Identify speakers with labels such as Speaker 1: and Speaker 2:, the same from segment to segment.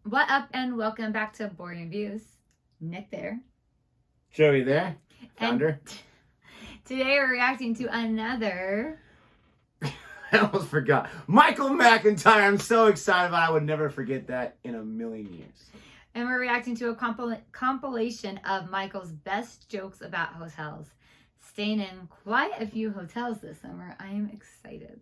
Speaker 1: What up and welcome back to Boring Reviews. Nick there.
Speaker 2: Jodi there, founder.
Speaker 1: And today we're reacting to another...
Speaker 2: I almost forgot. Michael McIntyre. I'm so excited about it. I would never forget that in a million years.
Speaker 1: And we're reacting to a compilation of Michael's best jokes about hotels. Staying in quite a few hotels this summer. I am excited.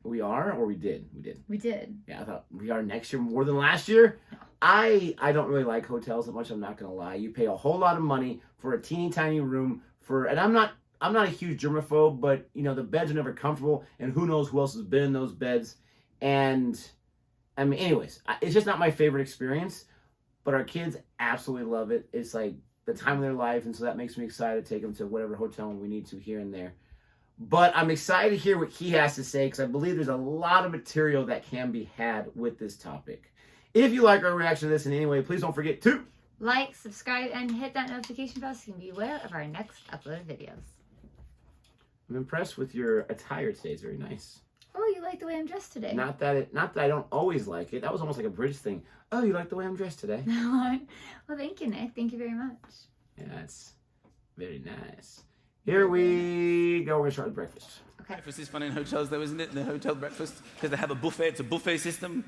Speaker 2: We are, or we did?
Speaker 1: We did.
Speaker 2: Yeah, I thought we are next year more than last year. No. I don't really like hotels that much, I'm not going to lie. You pay a whole lot of money for a teeny tiny room and I'm not a huge germaphobe, but you know, the beds are never comfortable and who knows who else has been in those beds. And I mean, anyways, it's just not my favorite experience, but our kids absolutely love it. It's like the time of their life, and so that makes me excited to take them to whatever hotel we need to here and there. But I'm excited to hear what he has to say because I believe there's a lot of material that can be had with this topic. If you like our reaction to this in any way, please don't forget to
Speaker 1: like, subscribe, and hit that notification bell so you can be aware of our next uploaded videos.
Speaker 2: I'm impressed with your attire today. It's very nice.
Speaker 1: Oh, you like the way I'm dressed today?
Speaker 2: Not that I don't always like it. That was almost like a British thing. Oh, you like the way I'm dressed today?
Speaker 1: Well, thank you, Nick. Thank you very much.
Speaker 2: Yeah, it's very nice. Here we go. We're going to start with breakfast.
Speaker 1: Okay.
Speaker 3: Breakfast is fun in hotels, though, isn't it? The hotel breakfast, because they have a buffet. It's a buffet system.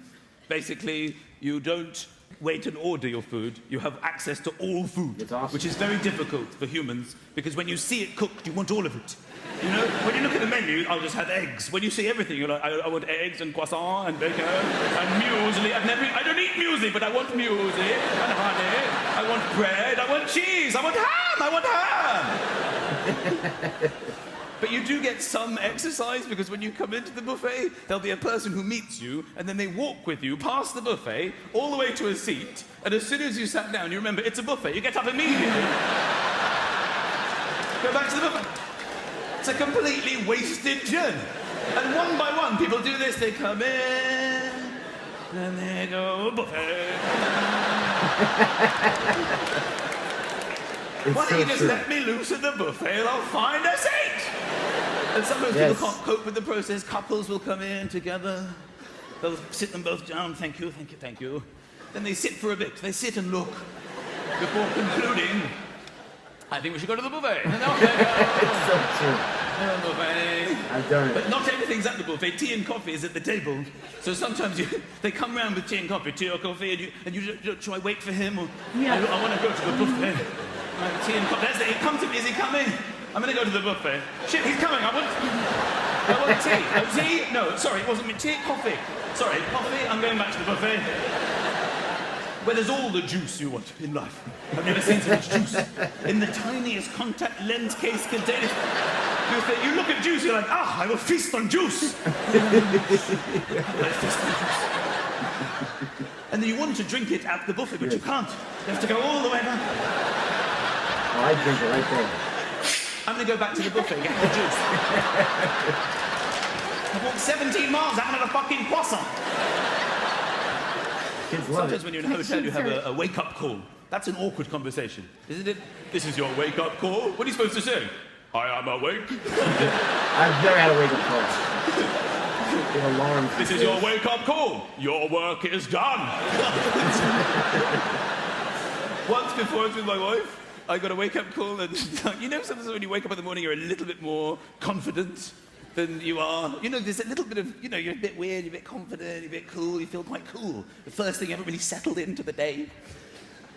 Speaker 3: Basically, you don't wait and order your food. You have access to all food,
Speaker 2: it's awesome.
Speaker 3: Which is very difficult for humans, because when you see it cooked, you want all of it. You know, when you look at the menu, I'll just have eggs. When you see everything, you're like, I want eggs and croissant and bacon and muesli. I don't eat muesli, but I want muesli and honey. I want bread. I want cheese. I want ham. I want ham. But you do get some exercise, because when you come into the buffet, there'll be a person who meets you, and then they walk with you past the buffet, all the way to a seat, and as soon as you sat down, you remember, it's a buffet. You get up immediately. Go back to the buffet. It's a completely wasted journey. And one by one, people do this. They come in, and they go, buffet. Why don't you just let me loose at the buffet and I'll find a seat? And sometimes people can't cope with the process. Couples will come in together. They'll sit them both down. Thank you, thank you, thank you. Then they sit for a bit. They sit and look before concluding, I think we should go to the buffet. And off they go.
Speaker 2: It's so true.
Speaker 3: Buffet.
Speaker 2: I've done it.
Speaker 3: But not everything's at the buffet. Tea and coffee is at the table. So sometimes they come round with tea and coffee, and you should I wait for him? Or,
Speaker 1: yeah.
Speaker 3: I want to go to the buffet. Tea and coffee. That's it. Come to me. Is he coming? I'm going to go to the buffet. Shit, he's coming. I want tea. Oh, tea? No, sorry, it wasn't me. Tea, coffee. Sorry, coffee. I'm going back to the buffet. Where there's all the juice you want in life. I've never seen so much juice. In the tiniest contact lens case container. You look at juice, you're like, I will feast on juice. And then you want to drink it at the buffet, but you can't. You have to go all the way back.
Speaker 2: Oh, I drink it right there.
Speaker 3: I'm going to go back to the buffet, get the juice. I've walked 17 miles, I haven't had a fucking croissant.
Speaker 2: Kids love
Speaker 3: Sometimes
Speaker 2: it.
Speaker 3: when you're in a hotel, you have a wake-up call. That's an awkward conversation, isn't it? This is your wake-up call. What are you supposed to say? I am awake.
Speaker 2: I've never had a wake-up call. An alarm.
Speaker 3: This is your wake-up call. Your work is done. Once before, I was with my wife. I got a wake-up call, and you know, sometimes when you wake up in the morning, you're a little bit more confident than you are. You know, there's a little bit of, you know, you're a bit weird, you're a bit confident, you're a bit cool, you feel quite cool. The first thing, everybody settled into the day.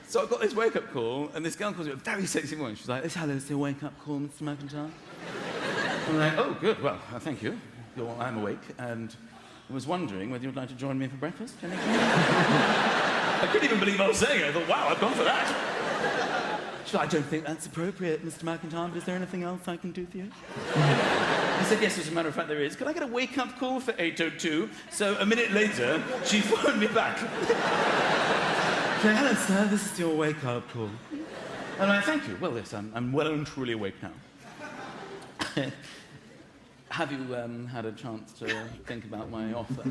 Speaker 3: So I got this wake-up call, and this girl calls me a very sexy woman. She's like, hello, it's your wake-up call, Mr. McIntyre. I'm like, oh, good, well, thank you. I'm awake, and I was wondering whether you'd like to join me for breakfast. I couldn't even believe I was saying it. I thought, wow, I've gone for that. She's like, I don't think that's appropriate, Mr. McIntyre. Is there anything else I can do for you? I said, yes, as a matter of fact, there is. Could I get a wake-up call for 8:02? So a minute later, she phoned me back. Hello, sir, this is your wake-up call. And I thank you. Well, yes, I'm well and truly awake now. Have you had a chance to think about my offer?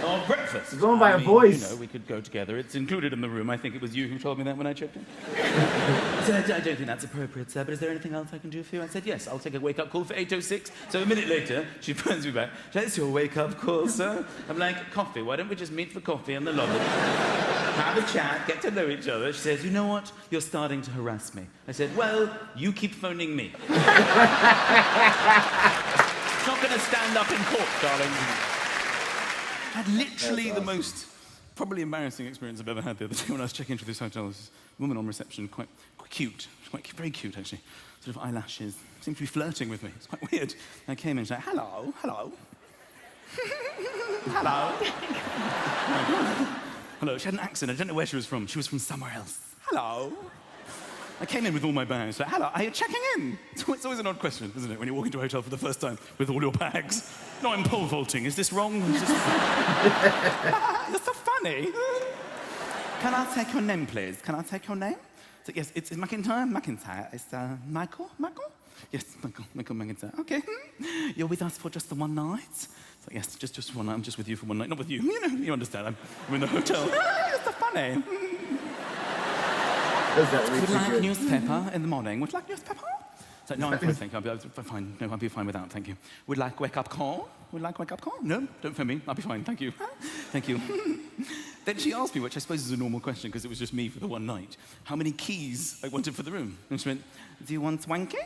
Speaker 3: Of breakfast.
Speaker 2: You're going by a voice.
Speaker 3: You know, we could go together. It's included in the room. I think it was you who told me that when I checked in. said, I don't think that's appropriate, sir, but is there anything else I can do for you? I said, yes, I'll take a wake-up call for 8:06. So a minute later, she phones me back. That's your wake-up call, sir? I'm like, coffee, why don't we just meet for coffee in the lobby? Have a chat, get to know each other. She says, you know what? You're starting to harass me. I said, well, you keep phoning me. It's not going to stand up in court, darling. I had literally the most probably embarrassing experience I've ever had the other day when I was checking into this hotel. This woman on reception, quite cute, very cute actually, sort of eyelashes, seemed to be flirting with me. It's quite weird. I came in and she said, hello. Hello. Hello, she had an accent, I don't know where she was from. She was from somewhere else. Hello. I came in with all my bags. So, hello, are you checking in? It's always an odd question, isn't it, when you walk into a hotel for the first time with all your bags? No, I'm pole vaulting. Is this wrong? You're so funny. Can I take your name, please? Can I take your name? So, yes, it's McIntyre. McIntyre. It's Michael? Michael? Yes, Michael McIntyre. Okay. You're with us for just the one night? So, yes, just one night. I'm just with you for one night. Not with you. You know, you understand. I'm in the hotel. You're so funny. Would you like newspaper in the morning? Would you like newspaper? So, no, I'm fine, thank you. I'll be fine. No, I'll be fine without, thank you. Would like wake-up call? Would like wake-up call? No, don't phone me. I'll be fine, thank you. Thank you. Then she asked me, which I suppose is a normal question because it was just me for the one night, how many keys I wanted for the room. And she went, do you want wanky?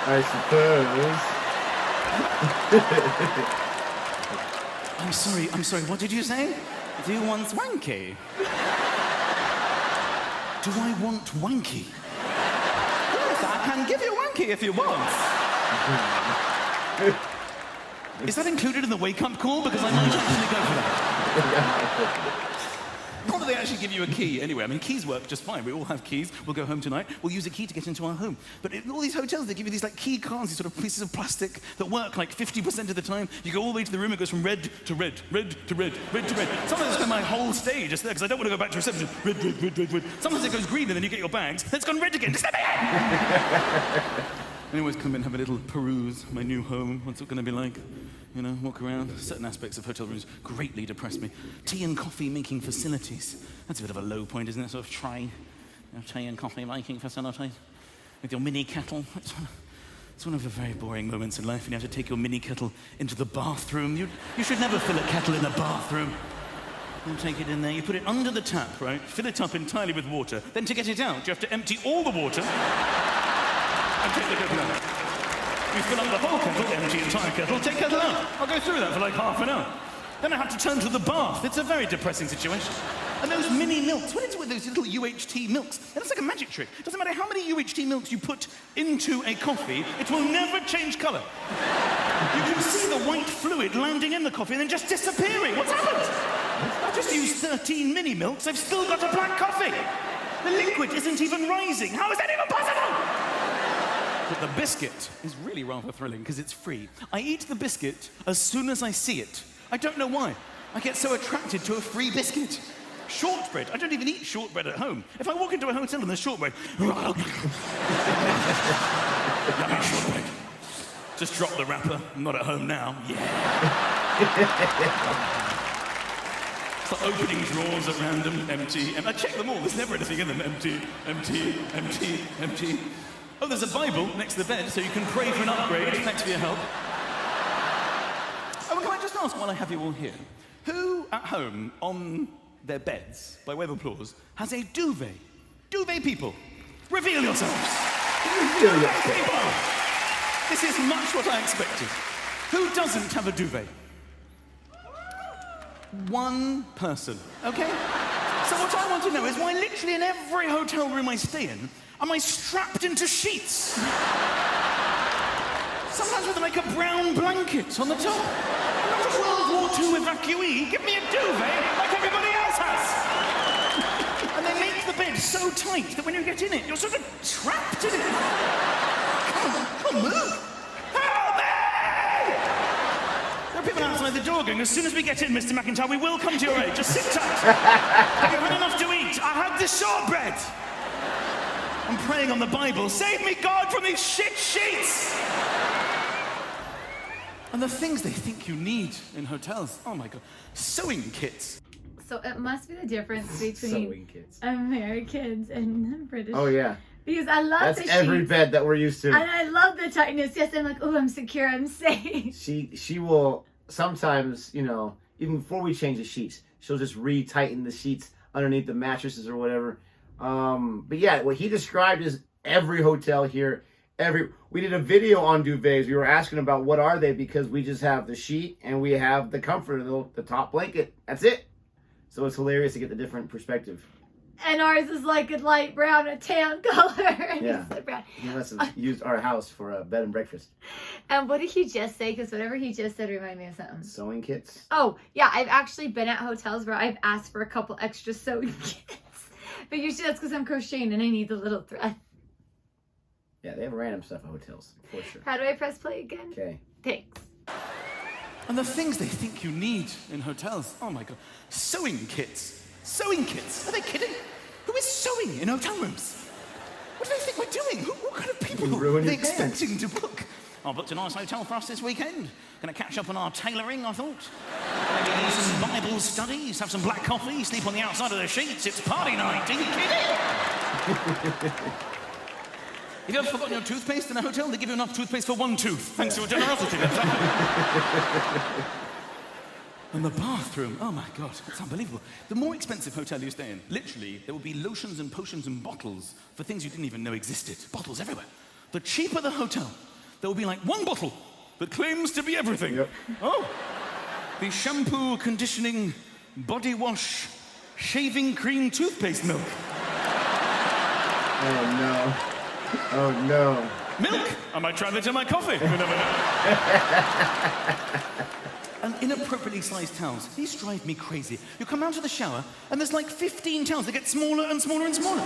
Speaker 2: I suppose.
Speaker 3: I'm sorry, what did you say? Do you want wanky? Do I want wanky? Yes, I can give you wanky if you want. Is that included in the wake-up call? Because I might actually go for that. Not that they actually give you a key anyway. I mean, keys work just fine. We all have keys. We'll go home tonight. We'll use a key to get into our home. But in all these hotels, they give you these like key cards, these sort of pieces of plastic that work like 50% of the time. You go all the way to the room, it goes from red to red, red to red, red to red. Sometimes I spend my whole stay just there because I don't want to go back to reception. Red, red, red, red, red. Sometimes it goes green and then you get your bags. Then it's gone red again. Just let me in! I always come in, have a little peruse, my new home, what's it going to be like? You know, walk around. Certain aspects of hotel rooms greatly depress me. Tea and coffee making facilities. That's a bit of a low point, isn't it? Sort of tray, tea and coffee making facilities with your mini kettle. It's one of the very boring moments in life when you have to take your mini kettle into the bathroom. You should never fill a kettle in a bathroom. You take it in there, you put it under the tap, right? Fill it up entirely with water. Then to get it out, you have to empty all the water and take the kettle out. You fill up the whole kettle, empty the entire kettle, take kettle out. I'll go through that for like half an hour. Then I have to turn to the bath. It's a very depressing situation. And those mini milks, what is it with those little UHT milks? That's like a magic trick. It doesn't matter how many UHT milks you put into a coffee, it will never change colour. You can see the white fluid landing in the coffee and then just disappearing. What's happened? I just used 13 mini milks, I've still got a black coffee. The liquid isn't even rising. How is that even possible? But the biscuit is really rather thrilling because it's free. I eat the biscuit as soon as I see it. I don't know why. I get so attracted to a free biscuit. Shortbread. I don't even eat shortbread at home. If I walk into a hotel and there's shortbread, yummy shortbread. Just drop the wrapper. I'm not at home now. Yeah. It's like opening drawers at random, empty. And I check them all. There's never anything in them. Empty, empty, empty, empty. Oh, there's a Bible next to the bed, so you can pray for an upgrade. Thanks for your help. Oh, and can I just ask while I have you all here, who at home on their beds, by way of applause, has a duvet? Duvet people, reveal yourselves.
Speaker 2: Reveal yourselves.
Speaker 3: This is much what I expected. Who doesn't have a duvet? One person, okay? So what I want to know is why literally in every hotel room I stay in, am I strapped into sheets? Sometimes with like a brown blanket on the top. I'm not a World War II evacuee. Give me a duvet like everybody else has. And they make the bed so tight that when you get in it, you're sort of trapped in it. Come on, move. Help me! There are people outside the door going, as soon as we get in, Mr. McIntyre, we will come to your aid. Just sit tight. Have you had enough to eat? I had the shortbread. I'm praying on the Bible, save me, God, from these shit sheets! And the things they think you need in hotels, oh my God, sewing kits.
Speaker 1: So it must be the difference between
Speaker 2: Sewing kits.
Speaker 1: Americans and British.
Speaker 2: Oh yeah.
Speaker 1: Because I love
Speaker 2: That's
Speaker 1: the
Speaker 2: every
Speaker 1: sheets.
Speaker 2: bed that we're used to.
Speaker 1: And I love the tightness. Yes, I'm like, oh, I'm secure, I'm safe.
Speaker 2: She will sometimes, you know, even before we change the sheets, she'll just re-tighten the sheets underneath the mattresses or whatever. But yeah, what he described is every hotel here. We did a video on duvets. We were asking about what are they because we just have the sheet and we have the comforter, the top blanket. That's it. So it's hilarious to get the different perspective.
Speaker 1: And ours is like a light brown, a tan color.
Speaker 2: Yeah.
Speaker 1: Brown.
Speaker 2: He must have used our house for a bed and breakfast.
Speaker 1: And what did he just say? Because whatever he just said reminded me of something.
Speaker 2: Sewing kits.
Speaker 1: Oh, yeah. I've actually been at hotels where I've asked for a couple extra sewing kits. But usually that's because I'm crocheting and I need the little thread.
Speaker 2: Yeah, they have random stuff at hotels, for sure.
Speaker 1: How do I press play again?
Speaker 2: Okay.
Speaker 1: Thanks.
Speaker 3: And the things they think you need in hotels. Oh my God. Sewing kits. Sewing kits. Are they kidding? Who is sewing in hotel rooms? What do they think we're doing? What kind of people are they expecting to book? I booked a nice hotel for us this weekend. Gonna catch up on our tailoring, I thought. Maybe do some Bible studies, have some black coffee, sleep on the outside of the sheets. It's party night. Are you kidding? Have you ever forgotten your toothpaste in a hotel? They give you enough toothpaste for one tooth, thanks to a generosity. And the bathroom, oh my God, it's unbelievable. The more expensive hotel you stay in, literally, there will be lotions and potions and bottles for things you didn't even know existed. Bottles everywhere. The cheaper the hotel, there will be like one bottle that claims to be everything.
Speaker 2: Yep.
Speaker 3: Oh, the shampoo, conditioning, body wash, shaving cream, toothpaste milk.
Speaker 2: Oh no. Oh no.
Speaker 3: Milk? I might try that in my coffee. You never know. And inappropriately sized towels. These drive me crazy. You come out of the shower, and there's like 15 towels that get smaller and smaller and smaller.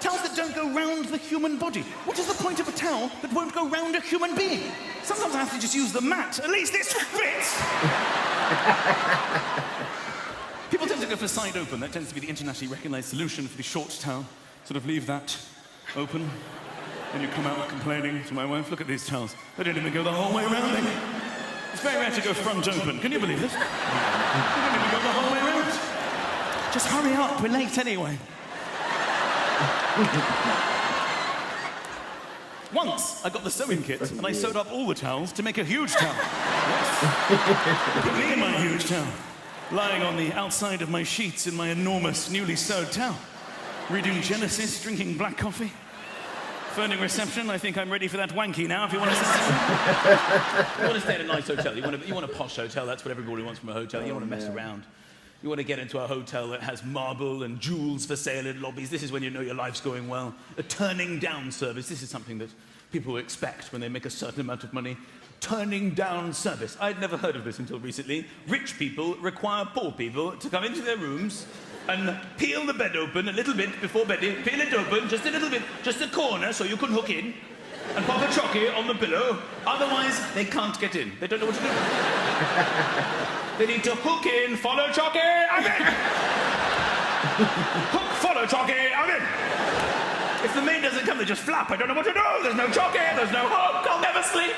Speaker 3: Towels that don't go round the human body. What is the point of a towel that won't go round a human being? Sometimes I have to just use the mat. At least this fits! People tend to go for side open. That tends to be the internationally recognized solution for the short towel. Sort of leave that open. Then you come out complaining to my wife, look at these towels. They didn't even go the whole way around me. It's very rare to go front open. Can you believe this? They didn't even go the whole way around. Just hurry up, we're late anyway. Once, I got the sewing kit, and I sewed up all the towels to make a huge towel. Yes. Look at me in my huge towel, lying on the outside of my sheets in my enormous, newly sewed towel. Reading Genesis, drinking black coffee. Phoning reception, I think I'm ready for that wanky now, if you want to stay. You want to stay in a nice hotel, you want a posh hotel, that's what everybody wants from a hotel, you don't want to mess around. You want to get into a hotel that has marble and jewels for sale in lobbies, this is when you know your life's going well. A turning down service, this is something that people expect when they make a certain amount of money. Turning down service. I'd never heard of this until recently. Rich people require poor people to come into their rooms and peel the bed open a little bit before bedding, peel it open just a little bit, just a corner so you can hook in, and pop a chocky on the pillow, otherwise they can't get in. They don't know what to do. They need to hook in, follow chocky, I'm in! Hook, follow chocky, I'm in! If the maid doesn't come, they just flap. I don't know what to do. There's no chocky, there's no hook, I'll never sleep.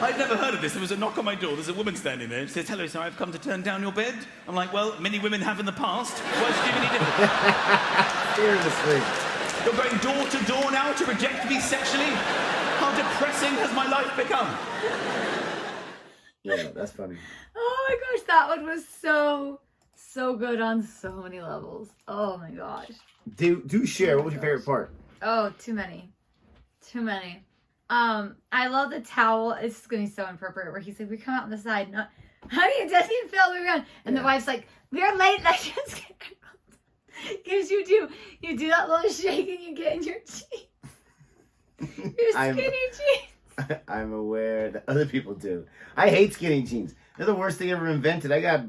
Speaker 3: I'd never heard of this. There was a knock on my door. There's a woman standing there. She says, hello, sir, I've come to turn down your bed. I'm like, well, many women have in the past. What's giving any difference?
Speaker 2: Seriously.
Speaker 3: You're going door to door now to reject me sexually? How depressing has my life become?
Speaker 2: Yeah, that's funny.
Speaker 1: Oh my gosh, that one was so good on so many levels. Oh my gosh.
Speaker 2: Do share. What was your favorite part?
Speaker 1: Oh, too many. I love the towel. It's going to be so inappropriate where he's like, we come out on the side. Not, honey, it doesn't even feel around. And the wife's like, we're late. Let's just get because you do that little shake and you get in your jeans. Your skinny jeans.
Speaker 2: I'm aware that other people do. I hate skinny jeans. They're the worst thing ever invented. I got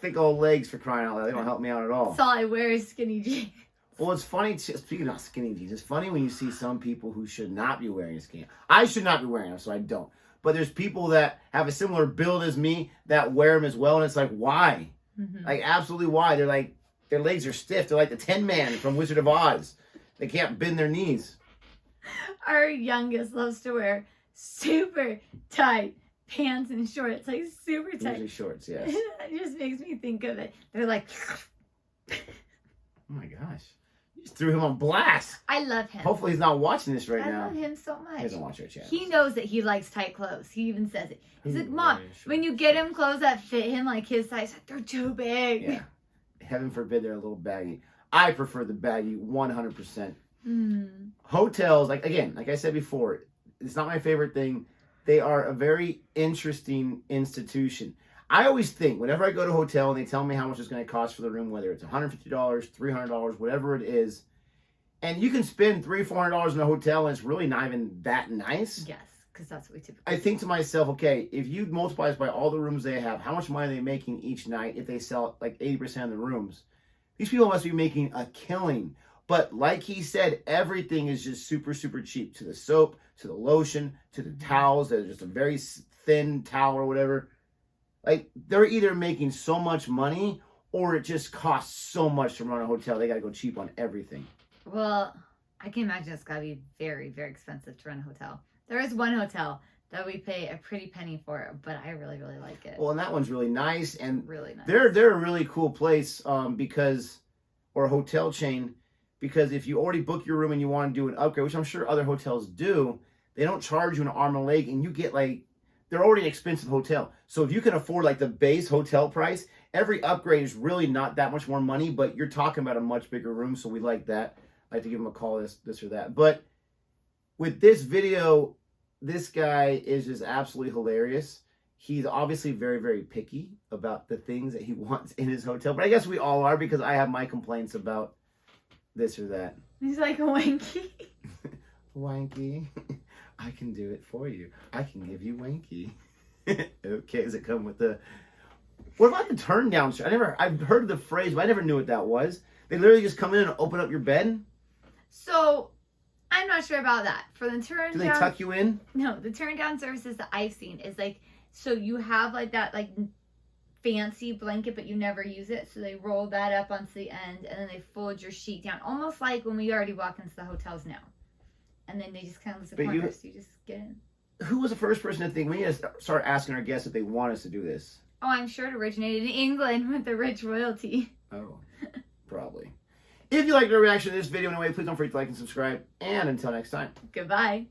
Speaker 2: thick old legs for crying out loud. They don't help me out at all.
Speaker 1: That's all I wear is skinny jeans.
Speaker 2: Well, it's funny, speaking of skinny jeans, it's funny when you see some people who should not be wearing skinny. I should not be wearing them, so I don't. But there's people that have a similar build as me that wear them as well, and it's like, why? Mm-hmm. Like, absolutely why? They're like, their legs are stiff. They're like the Tin Man from Wizard of Oz. They can't bend their knees.
Speaker 1: Our youngest loves to wear super tight pants and shorts, like super tight.
Speaker 2: Usually shorts, yes.
Speaker 1: It just makes me think of it. They're like,
Speaker 2: Oh my gosh. You just threw him on blast.
Speaker 1: I love him.
Speaker 2: Hopefully he's not watching this right
Speaker 1: I
Speaker 2: now.
Speaker 1: love him so
Speaker 2: He
Speaker 1: much.
Speaker 2: doesn't watch our channel.
Speaker 1: He knows that he likes tight clothes. He even says it. He's
Speaker 2: Who
Speaker 1: like, Mom,
Speaker 2: wears
Speaker 1: when you get him clothes that fit him like his size, they're too big.
Speaker 2: Yeah. Heaven forbid they're a little baggy. I prefer the baggy 100%. Hotels, like I said before, it's not my favorite thing. They are a very interesting institution. I always think whenever I go to a hotel and they tell me how much it's going to cost for the room, whether it's $150, $300, whatever it is, and you can spend $300-$400 in a hotel and it's really not even that nice.
Speaker 1: Yes, because that's what we typically
Speaker 2: I think to myself, okay, if you multiply this by all the rooms they have, how much money are they making each night if they sell like 80% of the rooms? These people must be making a killing. But like he said, everything is just super, super cheap. To the soap, to the lotion, to the towels. They're just a very thin towel or whatever. Like, they're either making so much money or it just costs so much to run a hotel. They got to go cheap on everything.
Speaker 1: Well, I can imagine it's got to be very, very expensive to run a hotel. There is one hotel that we pay a pretty penny for, but I really, really like it.
Speaker 2: Well, and that one's really nice. And
Speaker 1: Really nice.
Speaker 2: they're a really cool place because, or a hotel chain, because if you already book your room and you want to do an upgrade, which I'm sure other hotels do, they don't charge you an arm and a leg, and you get like, they're already an expensive hotel. So if you can afford like the base hotel price, every upgrade is really not that much more money, but you're talking about a much bigger room, so we like that. I like to give them a call, this or that. But with this video, this guy is just absolutely hilarious. He's obviously very, very picky about the things that he wants in his hotel. But I guess we all are, because I have my complaints about this or that.
Speaker 1: He's like wanky.
Speaker 2: Wanky. I can do it for you. I can give you wanky. Okay, does it come with the... What about the turn down? I've heard of the phrase, but I never knew what that was. They literally just come in and open up your bed?
Speaker 1: So, I'm not sure about that. For the turn
Speaker 2: Do they
Speaker 1: down...
Speaker 2: tuck you in?
Speaker 1: No, the turn down services that I've seen is like, so you have like that like fancy blanket, but you never use it. So they roll that up onto the end and then they fold your sheet down. Almost like when we already walk into the hotels now. And then they just kind of list the corners, so you just get in.
Speaker 2: Who was the first person to think we need to start asking our guests if they want us to do this?
Speaker 1: Oh, I'm sure it originated in England with the rich royalty.
Speaker 2: Oh, probably. If you liked our reaction to this video in a way, please don't forget to like and subscribe. And until next time.
Speaker 1: Goodbye.